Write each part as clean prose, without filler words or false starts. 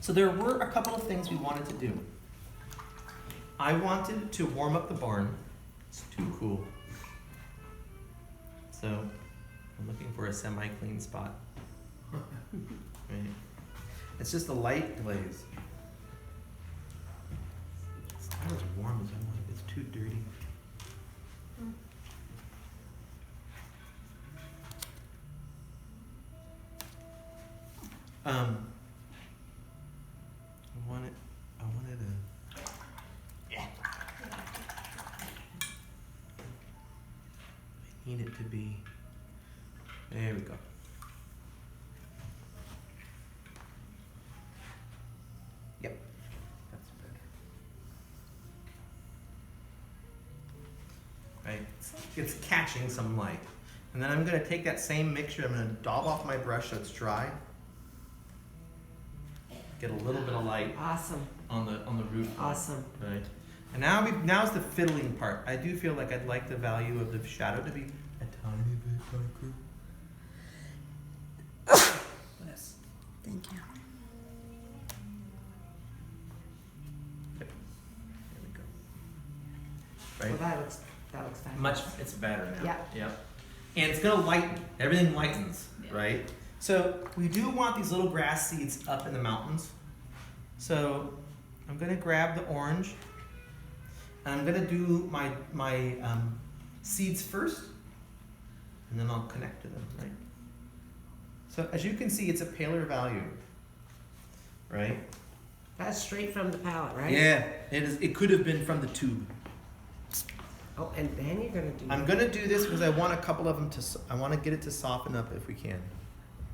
So there were a couple of things we wanted to do. I wanted to warm up the barn. It's too cool. So I'm looking for a semi-clean spot. Right. It's just a light glaze. It's not as warm as I want. It's too dirty. I wanted a, yeah. I need it to be, there we go. Yep, that's better. Right, it's catching some light. And then I'm gonna take that same mixture, I'm gonna daub off my brush so it's dry. Get a little bit of light. Awesome. On the roof. Awesome. Right. And now's the fiddling part. I do feel like I'd like the value of the shadow to be a tiny bit darker. Yes. Thank you. Yep. There we go. Right. Well, that looks fabulous. Much. It's better now. Yeah. Yep. And it's gonna lighten. Everything lightens. Yeah. Right. So we do want these little grass seeds up in the mountains. So I'm gonna grab the orange, and I'm gonna do my seeds first, and then I'll connect to them, right? So as you can see, it's a paler value, right? That's straight from the palette, right? Yeah, it is. It could have been from the tube. Oh, and then you're gonna do. I'm gonna do this because I want a couple of them to. I want to get it to soften up if we can,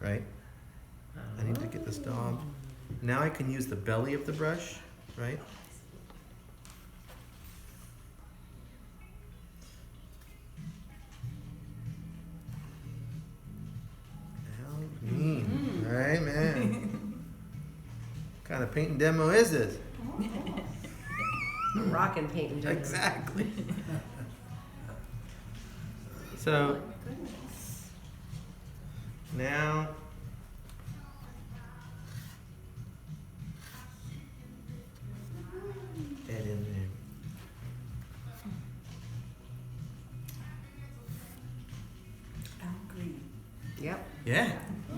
right? I need to get this daub. Now I can use the belly of the brush, right? Right, man. What kind of painting demo is this? Rock and paint and Exactly. So now get in there. Green. Yep. Yeah.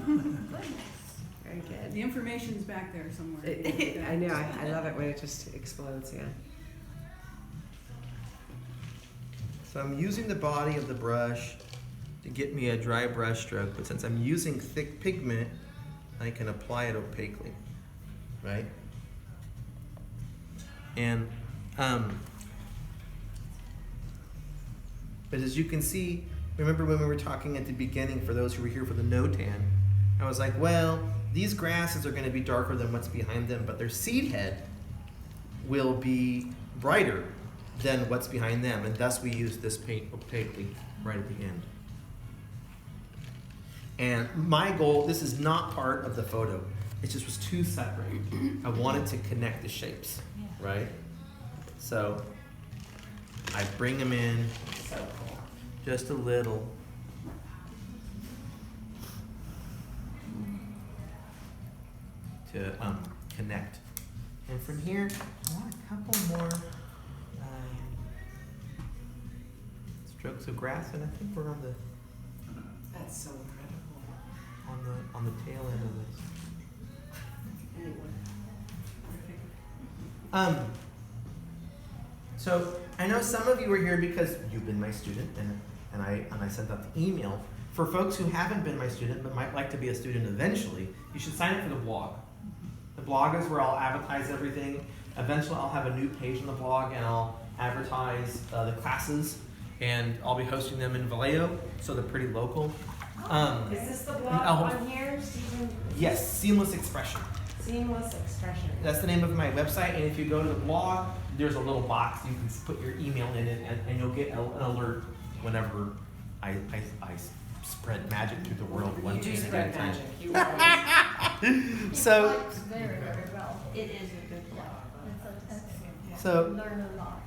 Very good. The information's back there somewhere. I know. I love it when it just explodes. Yeah. So I'm using the body of the brush to get me a dry brush stroke, but since I'm using thick pigment, I can apply it opaquely, right? And, but as you can see, remember when we were talking at the beginning, for those who were here for the no-tan, I was like, well, these grasses are gonna be darker than what's behind them, but their seed head will be brighter than what's behind them, and thus we use this paint opaquely right at the end. And my goal, this is not part of the photo, it just was too separate. I wanted to connect the shapes, right? So I bring them in So cool. just a little. To connect. And from here, I want a couple more strokes of grass, and I think we're on the That's so incredible. on the tail end of this. So I know some of you are here because you've been my student, and I sent out the email. For folks who haven't been my student but might like to be a student eventually, you should sign up for the blog. The blog is where I'll advertise everything. Eventually I'll have a new page on the blog and I'll advertise the classes, and I'll be hosting them in Vallejo, so they're pretty local. Is this the blog on here, Stephen? Yes, Seamless Expression. Seamless Expression. That's the name of my website, and if you go to the blog, there's a little box you can put your email in it, and you'll get an alert whenever I spread magic through the world. You do spread magic. You So, It's very, very well. It is a good blog. So- Learn a lot.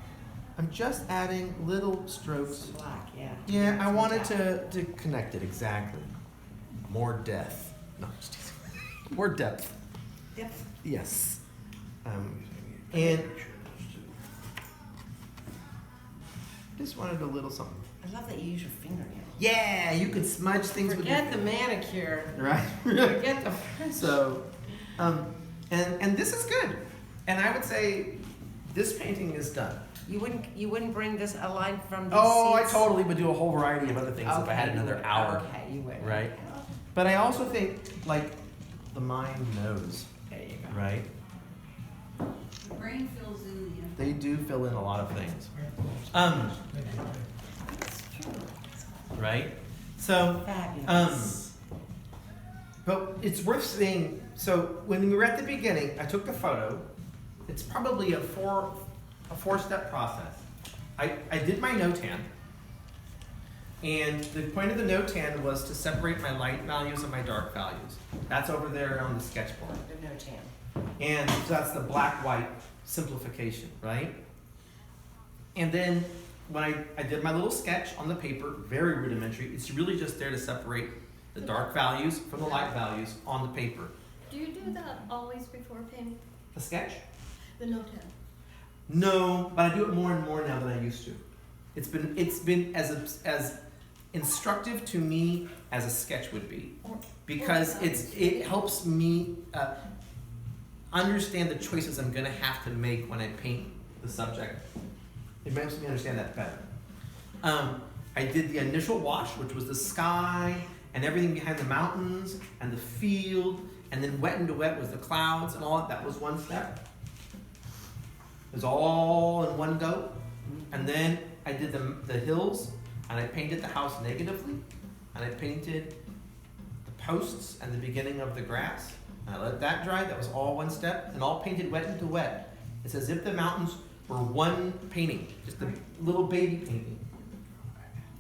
I'm just adding little strokes. Black, yeah. Yeah, I wanted to connect it exactly. More depth. No, just more depth. Yep. Yes. And just wanted a little something. I love that you use your fingernail. Yeah, you could smudge things Forget with the manicure. right. Forget the. So, and this is good. And I would say this painting is done. You wouldn't bring this a line from these Oh, I seats? totally would do a whole variety of other things if I had you another would. hour. Okay, you would. Right. But I also think, like, the mind knows, There you go. right? The brain fills in the. They do fill in a lot of things. Right? So, Fabulous. but it's worth saying, so when we were at the beginning, I took the photo. It's probably a four-step process. I did my no-tan. And the point of the no-tan was to separate my light values and my dark values. That's over there on the sketchboard. The no-tan. And so that's the black-white simplification, right? And then when I did my little sketch on the paper, very rudimentary, it's really just there to separate the dark values from the light values on the paper. Do you do that always before painting? The sketch? The no-tan? No, but I do it more and more now than I used to. It's been as instructive to me as a sketch would be, because it helps me understand the choices I'm gonna have to make when I paint the subject. It makes me understand that better. I did the initial wash, which was the sky and everything behind the mountains and the field, and then wet into wet was the clouds and all that. That was one step. It was all in one go. And then I did the hills, and I painted the house negatively, and I painted the posts and the beginning of the grass. And I let that dry. That was all one step, and all painted wet into wet. It's as if the mountains were one painting, just a little baby painting.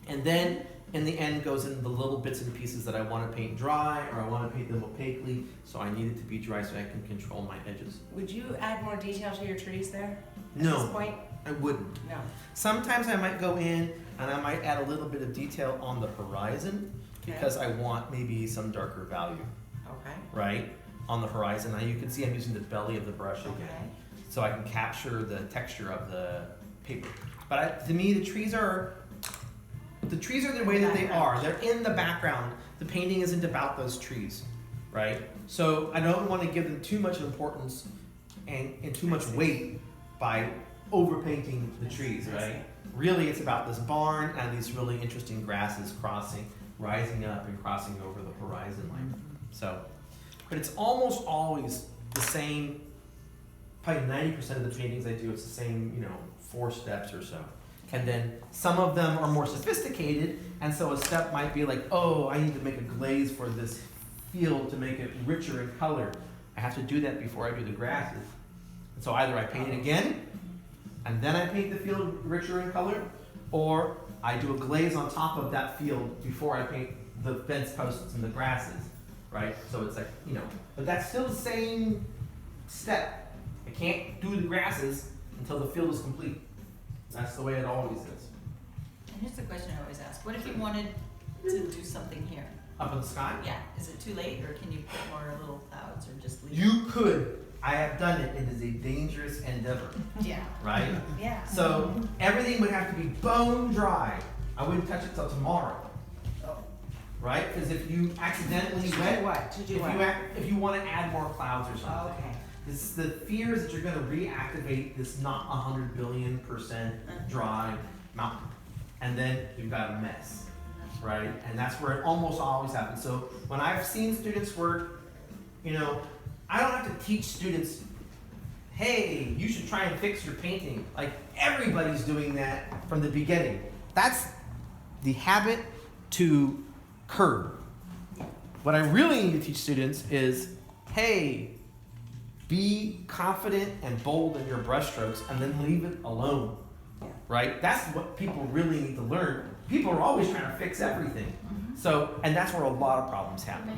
And then in the end goes in the little bits and pieces that I want to paint dry, or I want to paint them opaquely, so I need it to be dry so I can control my edges. Would you add more detail to your trees there? At No. this point? I wouldn't. No. Sometimes I might go in and I might add a little bit of detail on the horizon because I want maybe some darker value, Okay. right? On the horizon. Now you can see I'm using the belly of the brush again, Okay. so I can capture the texture of the paper. But to me, the trees are the way that they are. They're in the background. The painting isn't about those trees, right? So I don't want to give them too much importance and too much weight by overpainting the trees, right? Really, it's about this barn and these really interesting grasses rising up and crossing over the horizon line. So, but it's almost always the same, probably 90% of the paintings I do, it's the same, 4 steps or so. And then some of them are more sophisticated, and so a step might be like, oh, I need to make a glaze for this field to make it richer in color. I have to do that before I do the grasses. And so either I paint it again, and then I paint the field richer in color, or I do a glaze on top of that field before I paint the fence posts and the grasses, right? So it's like, but that's still the same step. I can't do the grasses until the field is complete. That's the way it always is. And here's the question I always ask. What if you wanted to do something here? Up in the sky? Yeah, is it too late, or can you put more little clouds, or just leave You could. I have done it. It is a dangerous endeavor, Yeah. right? Yeah. So everything would have to be bone dry. I wouldn't touch it till tomorrow, right? Because if you accidentally wet, if you want to add more clouds or something, Okay. the fear is that you're going to reactivate this not 100 billion% dry mountain, and then you've got a mess, right? And that's where it almost always happens. So when I've seen students work, I don't have to teach students, hey, you should try and fix your painting. Like, everybody's doing that from the beginning. That's the habit to curb. What I really need to teach students is, hey, be confident and bold in your brushstrokes, and then leave it alone, right? That's what people really need to learn. People are always trying to fix everything. So, and that's where a lot of problems happen.